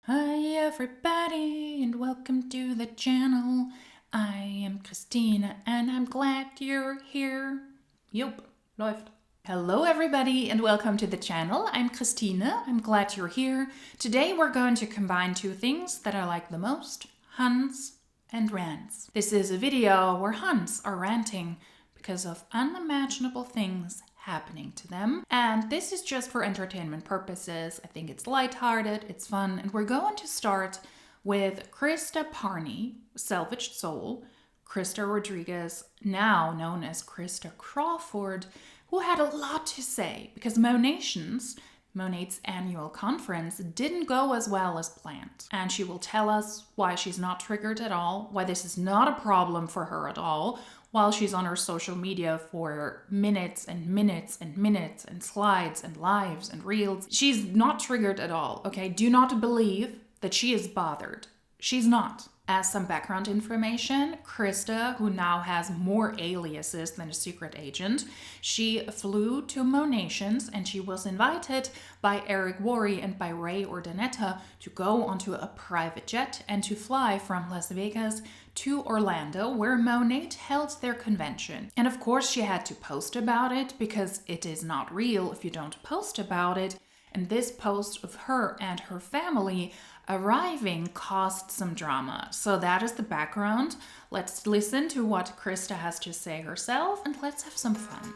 Hi everybody and welcome to the channel. I am Christina and I'm glad you're here. Yup, läuft. Hello everybody and welcome to the channel. I'm Christina. I'm glad you're here. Today we're going to combine two things that I like the most, Huns and rants. This is a video where Huns are ranting because of unimaginable things happening to them. And this is just for entertainment purposes. I think it's lighthearted, it's fun, and we're going to start with Christa Parney, Salvaged Soul, Christa Rodriguez, now known as Christa Crawford, who had a lot to say because Monat's annual conference didn't go as well as planned. And she will tell us why she's not triggered at all, why this is not a problem for her at all, while she's on her social media for minutes and minutes and minutes and slides and lives and reels. She's not triggered at all, okay? Do not believe that she is bothered. She's not. As some background information, Christa, who now has more aliases than a secret agent, she flew to Monations and she was invited by Eric Worre and by Ray Urdaneta to go onto a private jet and to fly from Las Vegas to Orlando, where Monat held their convention. And of course she had to post about it because it is not real if you don't post about it. And this post of her and her family arriving caused some drama. So that is the background. Let's listen to what Christa has to say herself and let's have some fun.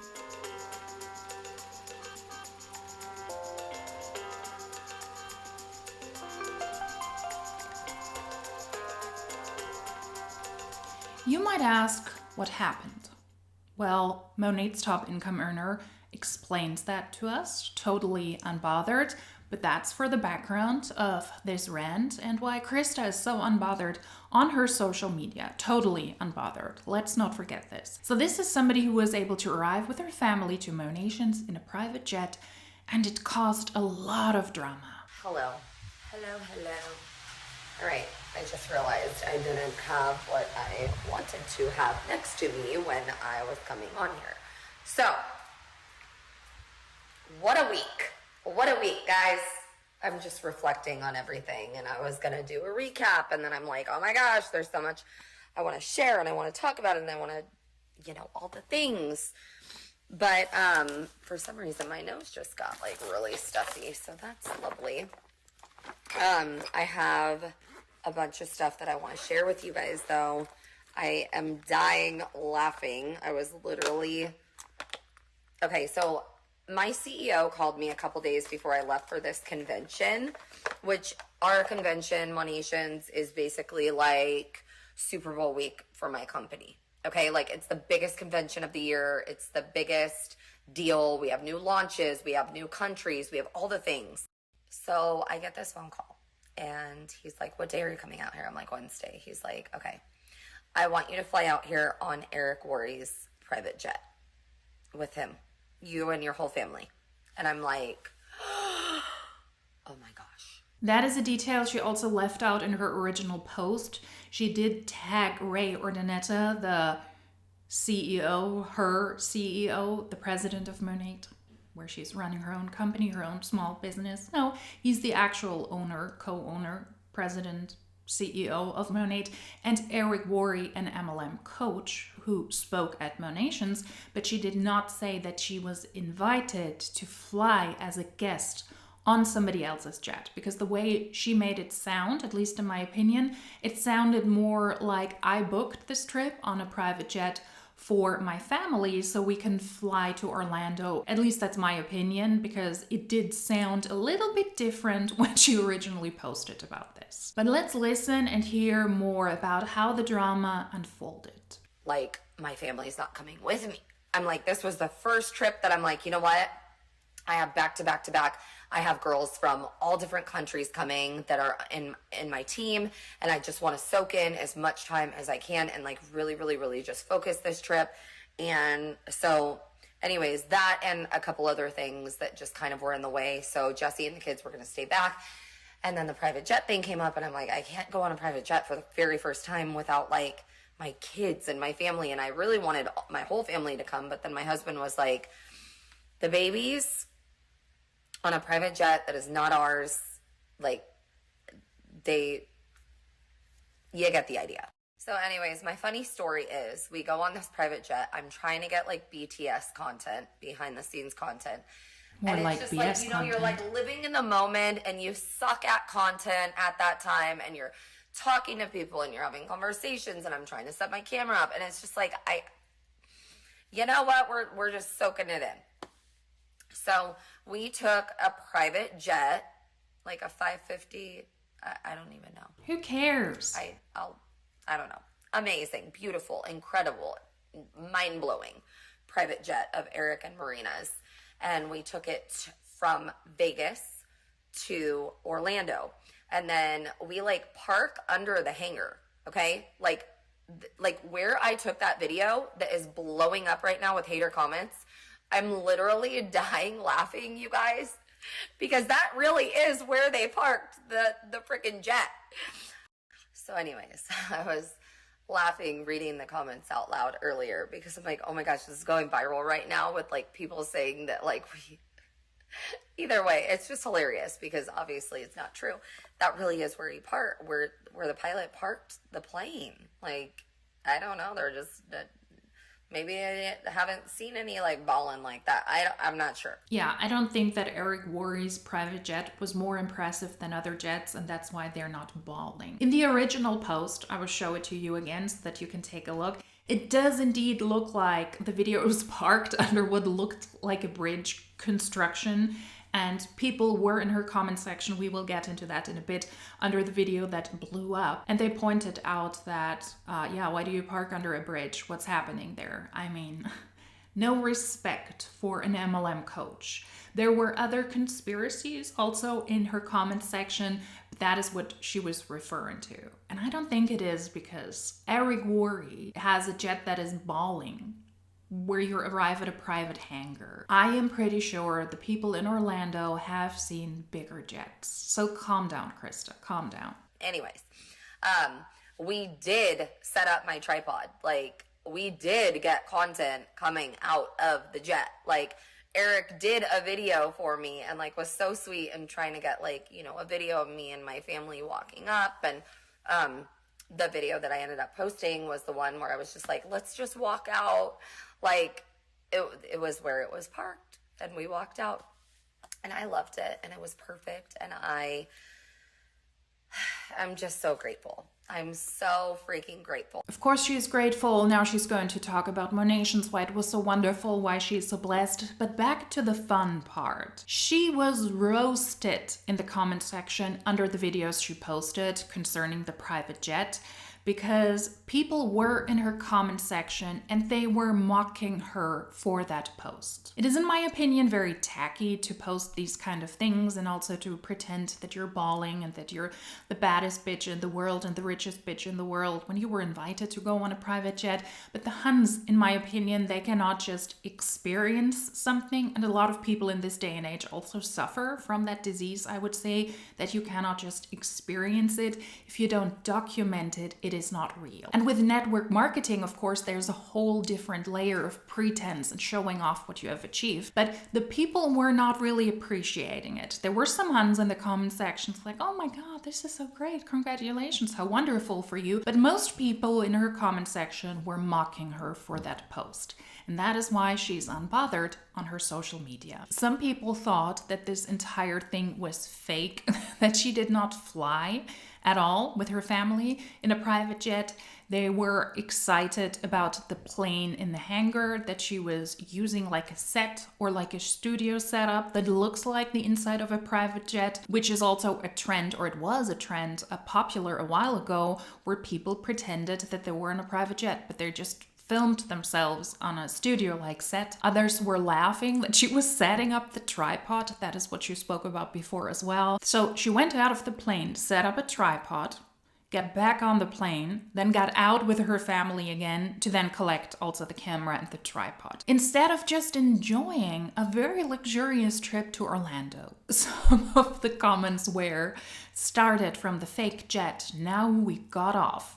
You might ask, what happened? Well, Monat's top income earner explains that to us, totally unbothered, but that's for the background of this rant and why Christa is so unbothered on her social media. Totally unbothered. Let's not forget this. So this is somebody who was able to arrive with her family to Monations in a private jet, and it caused a lot of drama. Hello. All right, I just realized I didn't have what I wanted to have next to me when I was coming on here. So, what a week, guys. I'm just reflecting on everything, and I was gonna do a recap, and then I'm like, oh my gosh, there's so much I want to share, and I want to talk about it, and I want to, all the things. But for some reason, my nose just got like really stuffy, so that's lovely. I have a bunch of stuff that I want to share with you guys, though. I am dying laughing. I was literally... Okay, so my CEO called me a couple days before I left for this convention, which our convention, Monations, is basically like Super Bowl week for my company. Okay, like it's the biggest convention of the year. It's the biggest deal. We have new launches. We have new countries. We have all the things. So I get this phone call and he's like, what day are you coming out here? I'm like, Wednesday. He's like, okay, I want you to fly out here on Eric Worre's private jet with him, you and your whole family. And I'm like, oh my gosh. That is a detail she also left out in her original post. She did tag Ray Urdaneta, the CEO, her CEO, the president of Monat, where she's running her own company, her own small business. No, he's the actual owner, co-owner, president, CEO of Monat, and Eric Worre, an MLM coach who spoke at Monations, but she did not say that she was invited to fly as a guest on somebody else's jet, because the way she made it sound, at least in my opinion, it sounded more like I booked this trip on a private jet for my family so we can fly to Orlando. At least that's my opinion, because it did sound a little bit different when she originally posted about this. But let's listen and hear more about how the drama unfolded. Like, my family's not coming with me. I'm like, this was the first trip that I'm like, you know what? I have back to back to back. I have girls from all different countries coming that are in my team, and I just want to soak in as much time as I can and like really just focus this trip. And so anyways, that and a couple other things that just kind of were in the way. So Jesse and the kids were going to stay back. And then the private jet thing came up, and I'm like, I can't go on a private jet for the very first time without like my kids and my family. And I really wanted my whole family to come, but then my husband was like, the babies on a private jet that is not ours, like, you get the idea. So anyways, my funny story is we go on this private jet. I'm trying to get like BTS content, behind the scenes content. More and like it's just BS like, you know, content. you're like living in the moment and you suck at content at that time and you're talking to people and you're having conversations and I'm trying to set my camera up and it's just like, you know what? We're just soaking it in. So we took a private jet, like a 550. I don't even know. Who cares? I don't know. Amazing, beautiful, incredible, mind-blowing private jet of Eric and Marina's. And we took it from Vegas to Orlando. And then we like park under the hangar, okay? Like where I took that video that is blowing up right now with hater comments, I'm literally dying laughing, you guys, because that really is where they parked the freaking jet. So anyways, I was laughing reading the comments out loud earlier because I'm like, oh my gosh, this is going viral right now with like people saying that like either way, it's just hilarious because obviously it's not true. That really is where where the pilot parked the plane. Like, I don't know. They're just, maybe I haven't seen any like balling like that. I'm not sure. Yeah, I don't think that Eric Worre's private jet was more impressive than other jets, and that's why they're not balling. In the original post, I will show it to you again so that you can take a look. It does indeed look like the video was parked under what looked like a bridge construction, and people were in her comment section, we will get into that in a bit, under the video that blew up. And they pointed out that, yeah, why do you park under a bridge? What's happening there? I mean, no respect for an MLM coach. There were other conspiracies also in her comment section, but that is what she was referring to. And I don't think it is because Eric Worre has a jet that is balling where you arrive at a private hangar. I am pretty sure the people in Orlando have seen bigger jets. So calm down, Christa, calm down. Anyways, we did set up my tripod. Like, we did get content coming out of the jet. Like, Eric did a video for me and like was so sweet and trying to get like, you know, a video of me and my family walking up. And the video that I ended up posting was the one where I was just like, let's just walk out. Like, it was where it was parked, and we walked out, and I loved it, and it was perfect, and I'm just so grateful. I'm so freaking grateful. Of course she is grateful. Now she's going to talk about Monations, why it was so wonderful, why she is so blessed. But back to the fun part. She was roasted in the comment section under the videos she posted concerning the private jet, because people were in her comment section and they were mocking her for that post. It is, in my opinion, very tacky to post these kind of things and also to pretend that you're bawling and that you're the baddest bitch in the world and the richest bitch in the world when you were invited to go on a private jet. But the Huns, in my opinion, they cannot just experience something. And a lot of people in this day and age also suffer from that disease, I would say, that you cannot just experience it. If you don't document it, it is not real. And with network marketing, of course, there's a whole different layer of pretense and showing off what you have achieved. But the people were not really appreciating it. There were some Huns in the comment sections like, oh my God, this is so great. Congratulations. How wonderful for you. But most people in her comment section were mocking her for that post. And that is why she's unbothered on her social media. Some people thought that this entire thing was fake, that she did not fly at all with her family in a private jet. They were excited about the plane in the hangar, that she was using like a set or like a studio setup that looks like the inside of a private jet, which is also a trend, or it was a trend, popular a while ago, where people pretended that they were in a private jet, but they're just filmed themselves on a studio-like set. Others were laughing that she was setting up the tripod. That is what you spoke about before as well. So she went out of the plane, set up a tripod, got back on the plane, then got out with her family again to then collect also the camera and the tripod, instead of just enjoying a very luxurious trip to Orlando. Some of the comments started from the fake jet. Now we got off.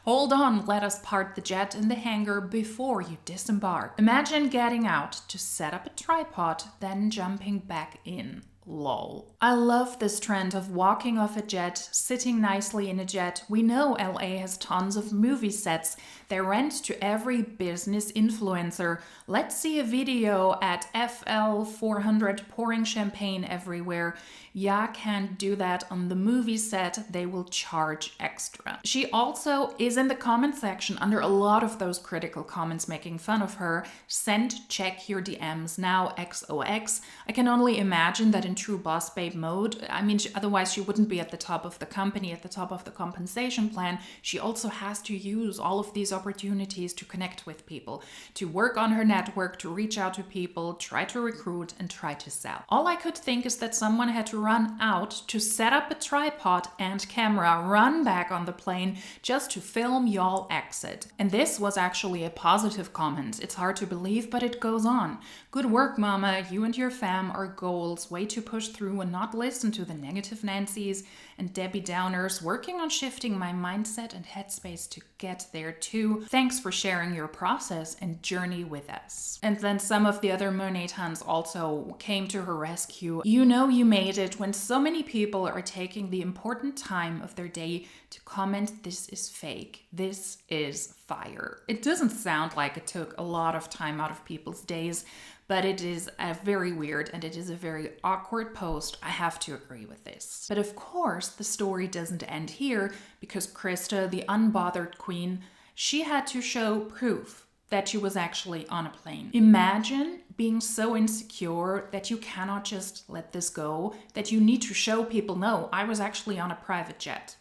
Hold on, let us park the jet in the hangar before you disembark. Imagine getting out to set up a tripod, then jumping back in. Lol. I love this trend of walking off a jet, sitting nicely in a jet. We know LA has tons of movie sets. They rent to every business influencer. Let's see a video at FL 400 pouring champagne everywhere. Yeah, can't do that on the movie set. They will charge extra. She also is in the comment section under a lot of those critical comments making fun of her. Send check your DMs now XOX. I can only imagine that in true boss babe mode, I mean, otherwise she wouldn't be at the top of the company, at the top of the compensation plan. She also has to use all of these opportunities to connect with people, to work on her network, to reach out to people, try to recruit, and try to sell. All I could think is that someone had to run out to set up a tripod and camera, run back on the plane just to film y'all exit. And this was actually a positive comment. It's hard to believe, but it goes on. Good work, mama. You and your fam are goals. Way to push through and not listen to the negative Nancys and Debbie Downers. Working on shifting my mindset and headspace to get there too. Thanks for sharing your process and journey with us. And then some of the other monat Huns also came to her rescue. You know you made it when so many people are taking the important time of their day to comment, this is fake, this is fire. It doesn't sound like it took a lot of time out of people's days, but it is a very weird and it is a very awkward post. I have to agree with this. But of course, the story doesn't end here because Christa, the unbothered queen, she had to show proof that she was actually on a plane. Imagine being so insecure that you cannot just let this go, that you need to show people, no, I was actually on a private jet.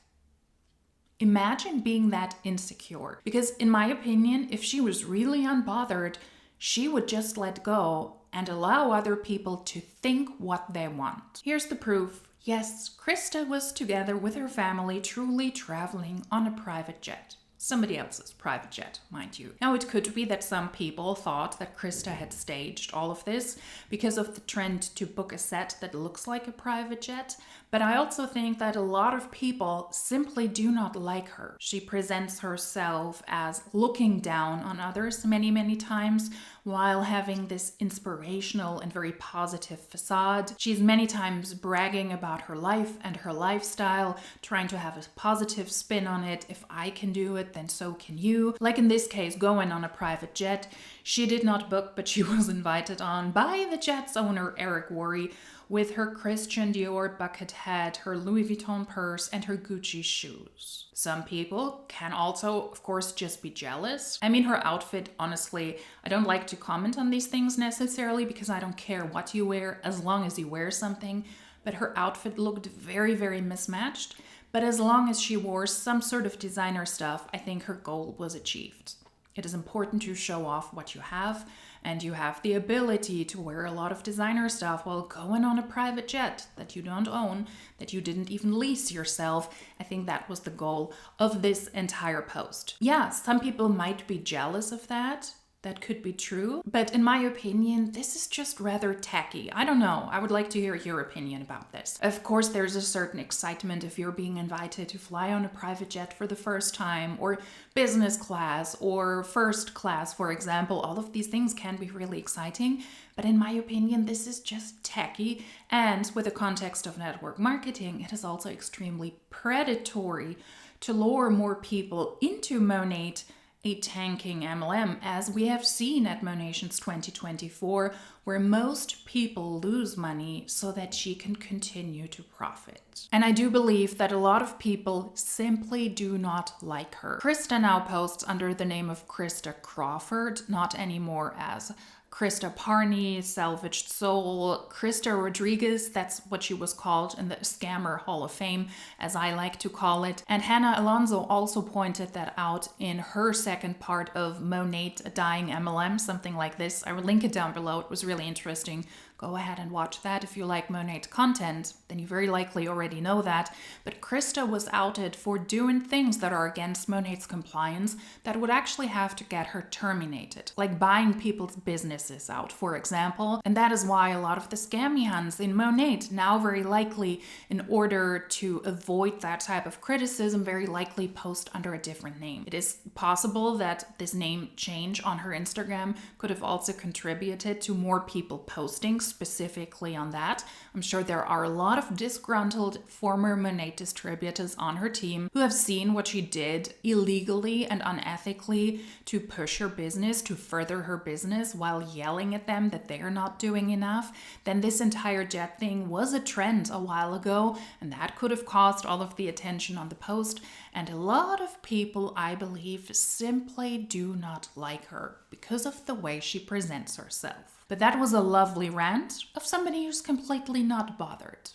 Imagine being that insecure. Because in my opinion, if she was really unbothered, she would just let go and allow other people to think what they want. Here's the proof. Yes, Christa was together with her family, truly traveling on a private jet. Somebody else's private jet, mind you. Now, it could be that some people thought that Christa had staged all of this because of the trend to book a set that looks like a private jet, but I also think that a lot of people simply do not like her. She presents herself as looking down on others many, many times while having this inspirational and very positive facade. She's many times bragging about her life and her lifestyle, trying to have a positive spin on it. If I can do it, then so can you. Like in this case, going on a private jet. She did not book, but she was invited on by the jet's owner, Eric Worre, with her Christian Dior bucket hat, her Louis Vuitton purse, and her Gucci shoes. Some people can also, of course, just be jealous. I mean, her outfit, honestly, I don't like to comment on these things necessarily because I don't care what you wear as long as you wear something, but her outfit looked very, very mismatched. But as long as she wore some sort of designer stuff, I think her goal was achieved. It is important to show off what you have, and you have the ability to wear a lot of designer stuff while going on a private jet that you don't own, that you didn't even lease yourself. I think that was the goal of this entire post. Yeah, some people might be jealous of that. That could be true, but in my opinion, this is just rather tacky. I don't know. I would like to hear your opinion about this. Of course, there's a certain excitement if you're being invited to fly on a private jet for the first time, or business class, or first class, for example. All of these things can be really exciting, but in my opinion, this is just tacky. And with the context of network marketing, it is also extremely predatory to lure more people into Monat, a tanking MLM, as we have seen at Monations 2024, where most people lose money so that she can continue to profit. And I do believe that a lot of people simply do not like her. Christa now posts under the name of Christa Crawford, not anymore as Christa Parney, Salvaged Soul, Christa Rodriguez, that's what she was called in the Scammer Hall of Fame, as I like to call it. And Hannah Alonso also pointed that out in her second part of Monat, a Dying MLM, something like this. I will link it down below. It was really interesting. Go ahead and watch that if you like Monat content, then you very likely already know that. But Christa was outed for doing things that are against Monat's compliance that would actually have to get her terminated, like buying people's business prices out, for example. And that is why a lot of the scammy Huns in Monat now very likely, in order to avoid that type of criticism, very likely post under a different name. It is possible that this name change on her Instagram could have also contributed to more people posting specifically on that. I'm sure there are a lot of disgruntled former Monat distributors on her team who have seen what she did illegally and unethically to push her business, to further her business while yelling at them that they are not doing enough. Then this entire jet thing was a trend a while ago, and that could have caused all of the attention on the post. And a lot of people, I believe, simply do not like her because of the way she presents herself. But that was a lovely rant of somebody who's completely not bothered.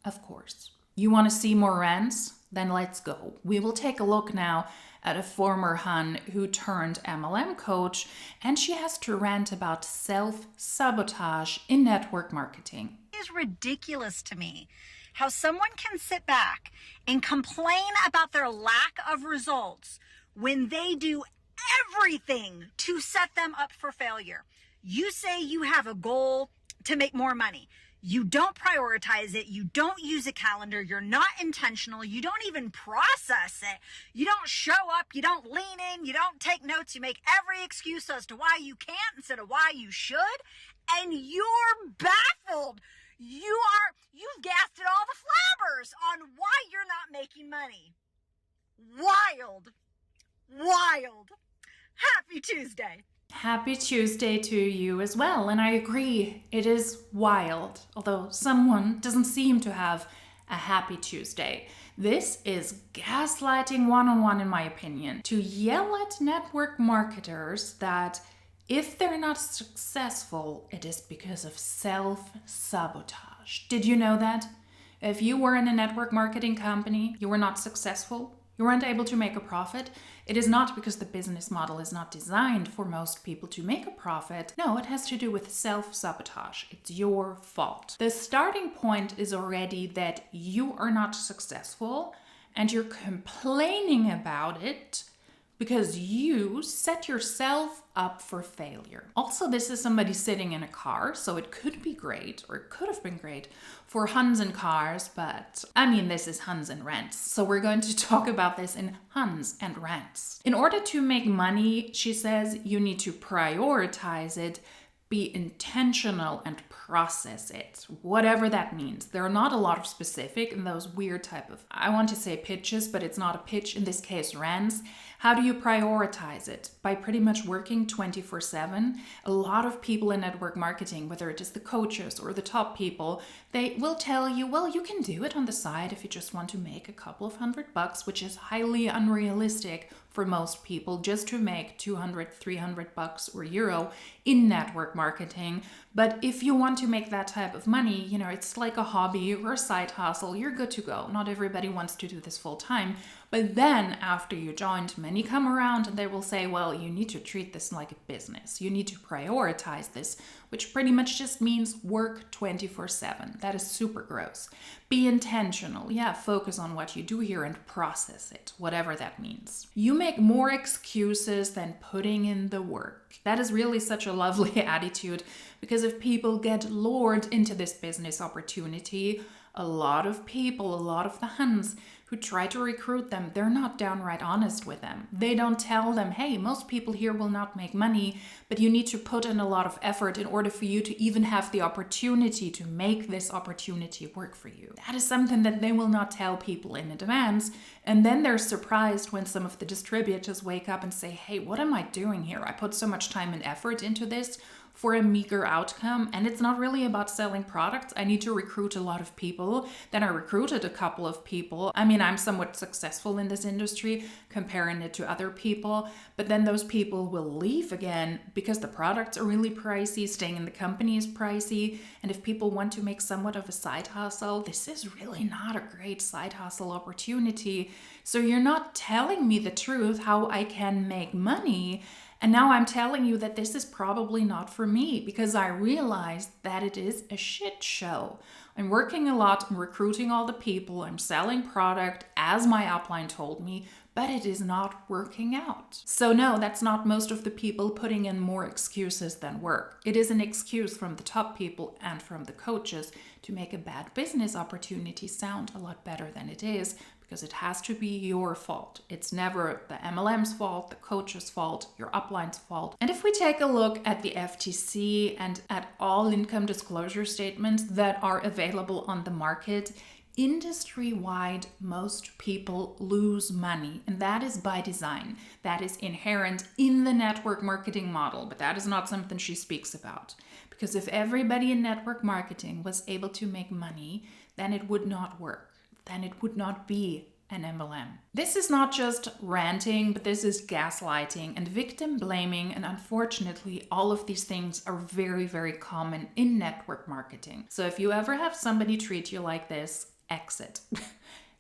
Of course. You want to see more rants? Then let's go. We will take a look now at a former Hun who turned MLM coach, and she has to rant about self-sabotage in network marketing. It is ridiculous to me how someone can sit back and complain about their lack of results when they do everything to set them up for failure. You say you have a goal to make more money. You don't prioritize it. You don't use a calendar. You're not intentional. You don't even process it. You don't show up. You don't lean in. You don't take notes. You make every excuse as to why you can't instead of why you should. And you're baffled. You've gassed at all the flabbers on why you're not making money. Wild. Happy Tuesday. Happy Tuesday to you as well, and I agree, it is wild, although someone doesn't seem to have a happy Tuesday. This is gaslighting one-on-one in my opinion, to yell at network marketers that if they're not successful, it is because of self-sabotage. Did you know that? If you were in a network marketing company, you were not successful, you weren't able to make a profit, it is not because the business model is not designed for most people to make a profit. No, it has to do with self-sabotage. It's your fault. The starting point is already that you are not successful and you're complaining about it because you set yourself up for failure. Also, this is somebody sitting in a car, so it could be great, or it could have been great for Huns and cars, but I mean, this is Huns and rants, so we're going to talk about this in Huns and rants. In order to make money, she says, you need to prioritize it, be intentional, and process it, whatever that means. There are not a lot of specific in those weird type of, I want to say pitches, but it's not a pitch, in this case rants. How do you prioritize it? By pretty much working 24/7. A lot of people in network marketing, whether it is the coaches or the top people, they will tell you, well, you can do it on the side if you just want to make a couple of $100, which is highly unrealistic for most people, just to make $200, $300 or euro in network marketing. But if you want to make that type of money, you know, it's like a hobby or a side hustle, you're good to go. Not everybody wants to do this full time. But then after you joined, many come around and they will say, well, you need to treat this like a business. You need to prioritize this, which pretty much just means work 24/7. That is super gross. Be intentional. Yeah, focus on what you do here and process it, whatever that means. You make more excuses than putting in the work. That is really such a lovely attitude, because if people get lured into this business opportunity, a lot of people, a lot of the Huns who try to recruit them, they're not downright honest with them. They don't tell them, hey, most people here will not make money, but you need to put in a lot of effort in order for you to even have the opportunity to make this opportunity work for you. That is something that they will not tell people in advance. And then they're surprised when some of the distributors wake up and say, hey, what am I doing here? I put so much time and effort into this for a meager outcome, and it's not really about selling products. I need to recruit a lot of people. Then I recruited a couple of people. I mean, I'm somewhat successful in this industry comparing it to other people, but then those people will leave again because the products are really pricey, staying in the company is pricey, and if people want to make somewhat of a side hustle, this is really not a great side hustle opportunity. So you're not telling me the truth how I can make money. And now I'm telling you that this is probably not for me, because I realized that it is a shit show. I'm working a lot, I'm recruiting all the people, I'm selling product as my upline told me, but it is not working out. So no, that's not most of the people putting in more excuses than work. It is an excuse from the top people and from the coaches to make a bad business opportunity sound a lot better than it is, because it has to be your fault. It's never the MLM's fault, the coach's fault, your upline's fault. And if we take a look at the FTC and at all income disclosure statements that are available on the market, industry-wide, most people lose money, and that is by design. That is inherent in the network marketing model, but that is not something she speaks about. Because if everybody in network marketing was able to make money, then it would not work. Then it would not be an MLM. This is not just ranting, but this is gaslighting and victim blaming, and unfortunately all of these things are very, very common in network marketing. So if you ever have somebody treat you like this, exit.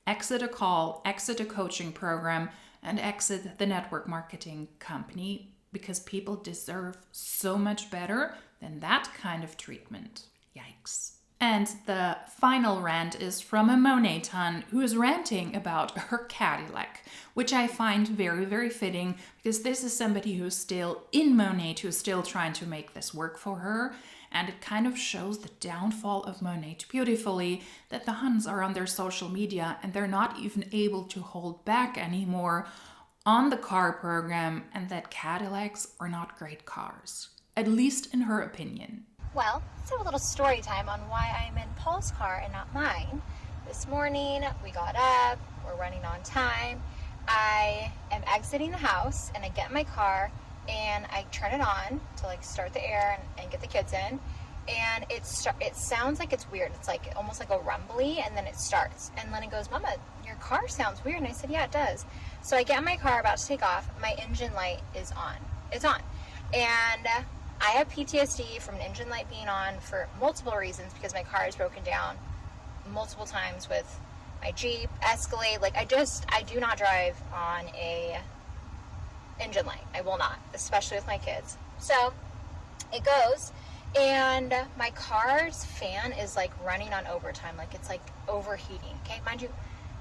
Exit a call, exit a coaching program, and exit the network marketing company, because people deserve so much better than that kind of treatment. Yikes. And the final rant is from a monat Hun who is ranting about her Cadillac, which I find very, very fitting, because this is somebody who's still in monat, who's still trying to make this work for her. And it kind of shows the downfall of monat beautifully, that the Huns are on their social media and they're not even able to hold back anymore on the car program, and that Cadillacs are not great cars, at least in her opinion. Well, let's have a little story time on why I'm in Paul's car and not mine. This morning, we got up, we're running on time. I am exiting the house and I get in my car and I turn it on to like start the air and get the kids in. And it sounds like it's weird. It's like almost like a rumbly, and then it starts. And then it goes, Mama, your car sounds weird. And I said, yeah, it does. So I get in my car about to take off. My engine light is on. It's on. And I have PTSD from an engine light being on for multiple reasons, because my car is broken down multiple times with my Jeep, Escalade. Like I do not drive on a engine light. I will not, especially with my kids. So it goes, and my car's fan is like running on overtime. Like it's like overheating. Okay, mind you,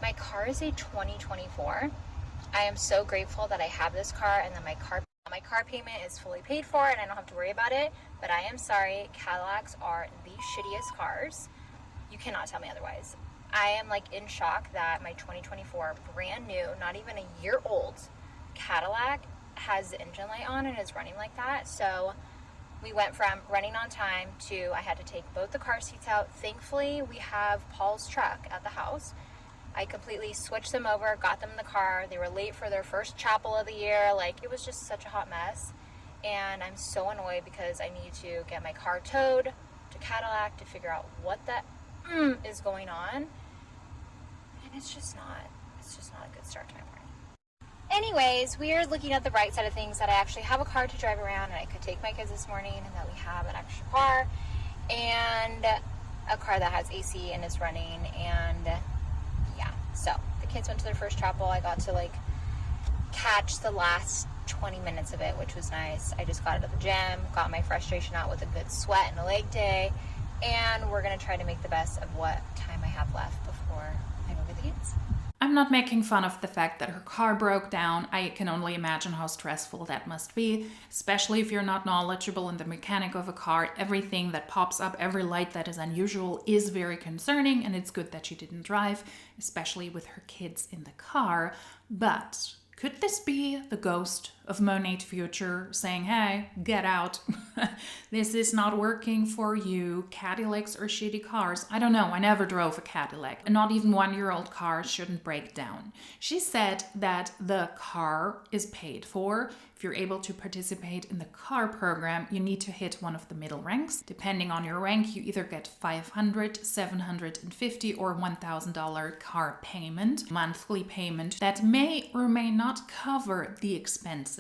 my car is a 2024. I am so grateful that I have this car and that my car payment is fully paid for and I don't have to worry about it. But I am sorry, Cadillacs are the shittiest cars. You cannot tell me otherwise. I am like in shock that my 2024 brand new, not even a year old Cadillac has the engine light on and is running like that. So we went from running on time to I had to take both the car seats out. Thankfully, we have Paul's truck at the house. I completely switched them over, got them in the car. They were late for their first chapel of the year. Like, it was just such a hot mess. And I'm so annoyed because I need to get my car towed to Cadillac to figure out what that is going on. And it's just not a good start to my morning. Anyways, we are looking at the bright side of things, that I actually have a car to drive around and I could take my kids this morning, and that we have an extra car and a car that has AC and is running. And so the kids went to their first chapel. I got to like catch the last 20 minutes of it, which was nice. I just got out of the gym, got my frustration out with a good sweat and a leg day, and we're going to try to make the best of what time I have left before I go get the kids. I'm not making fun of the fact that her car broke down. I can only imagine how stressful that must be, especially if you're not knowledgeable in the mechanic of a car. Everything that pops up, every light that is unusual is very concerning, and it's good that she didn't drive, especially with her kids in the car. But could this be the ghost of monat future saying, hey, get out. This is not working for you. Cadillacs are shitty cars. I don't know. I never drove a Cadillac. And not even 1-year-old cars shouldn't break down. She said that the car is paid for. If you're able to participate in the car program, you need to hit one of the middle ranks. Depending on your rank, you either get $500, $750, or $1,000 car payment, monthly payment that may or may not cover the expenses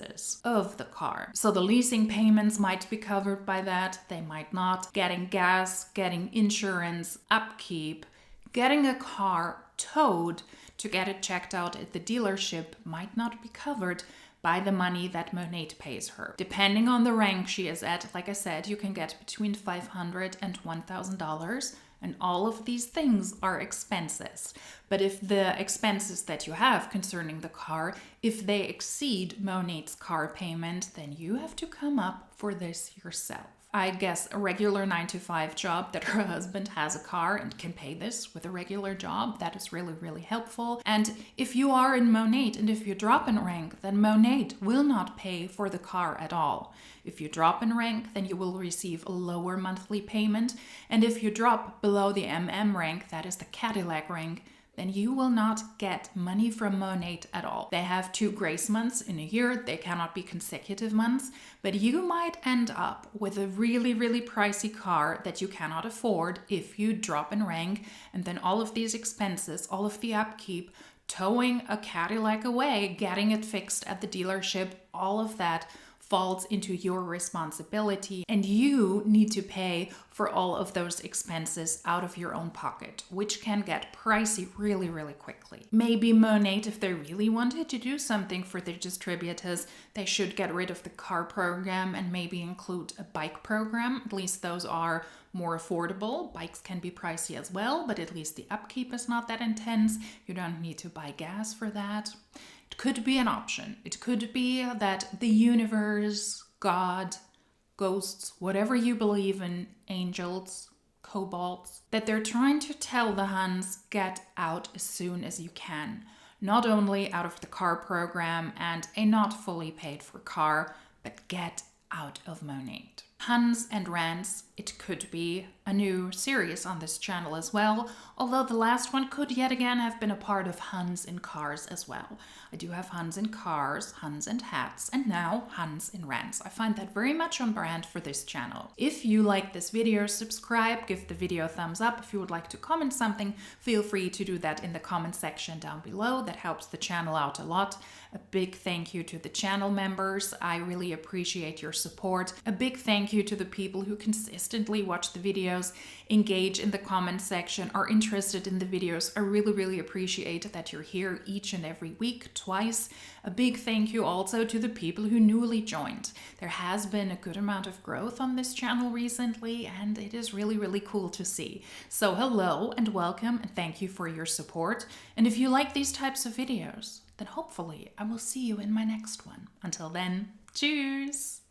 of the car. So the leasing payments might be covered by that, they might not. Getting gas, getting insurance, upkeep, getting a car towed to get it checked out at the dealership might not be covered. by the money that monat pays her. Depending on the rank she is at, like I said, you can get between $500 and $1,000. And all of these things are expenses. But if the expenses that you have concerning the car, if they exceed monat's car payment, then you have to come up for this yourself. I guess a regular 9-to-5 job that her husband has a car and can pay this with a regular job, that is really, really helpful. And if you are in monat and if you drop in rank, then monat will not pay for the car at all. If you drop in rank, then you will receive a lower monthly payment. And if you drop below the MM rank, that is the Cadillac rank, then you will not get money from monat at all. They have 2 grace months in a year. They cannot be consecutive months, but you might end up with a really, really pricey car that you cannot afford if you drop in rank, and then all of these expenses, all of the upkeep, towing a Cadillac away, getting it fixed at the dealership, all of that falls into your responsibility, and you need to pay for all of those expenses out of your own pocket, which can get pricey really, really quickly. Maybe monat, if they really wanted to do something for their distributors, they should get rid of the car program and maybe include a bike program. At least those are more affordable. Bikes can be pricey as well, but at least the upkeep is not that intense. You don't need to buy gas for that. It could be an option. It could be that the universe, God, ghosts, whatever you believe in, angels, kobolds, that they're trying to tell the Huns, get out as soon as you can. Not only out of the car program and a not fully paid for car, but get out of monat. Huns and rants, it could be a new series on this channel as well, although the last one could yet again have been a part of Huns in cars as well. I do have Huns in cars, Huns and hats, and now Huns in rants. I find that very much on brand for this channel. If you like this video, subscribe, give the video a thumbs up. If you would like to comment something, feel free to do that in the comment section down below. That helps the channel out a lot. A big thank you to the channel members. I really appreciate your support. A big thank you to the people who consistently watch the videos, engage in the comment section, are interested in the videos. I really, really appreciate that you're here each and every week, twice. A big thank you also to the people who newly joined. There has been a good amount of growth on this channel recently, and it is really, really cool to see. So hello and welcome, and thank you for your support. And if you like these types of videos, then hopefully I will see you in my next one. Until then, cheers!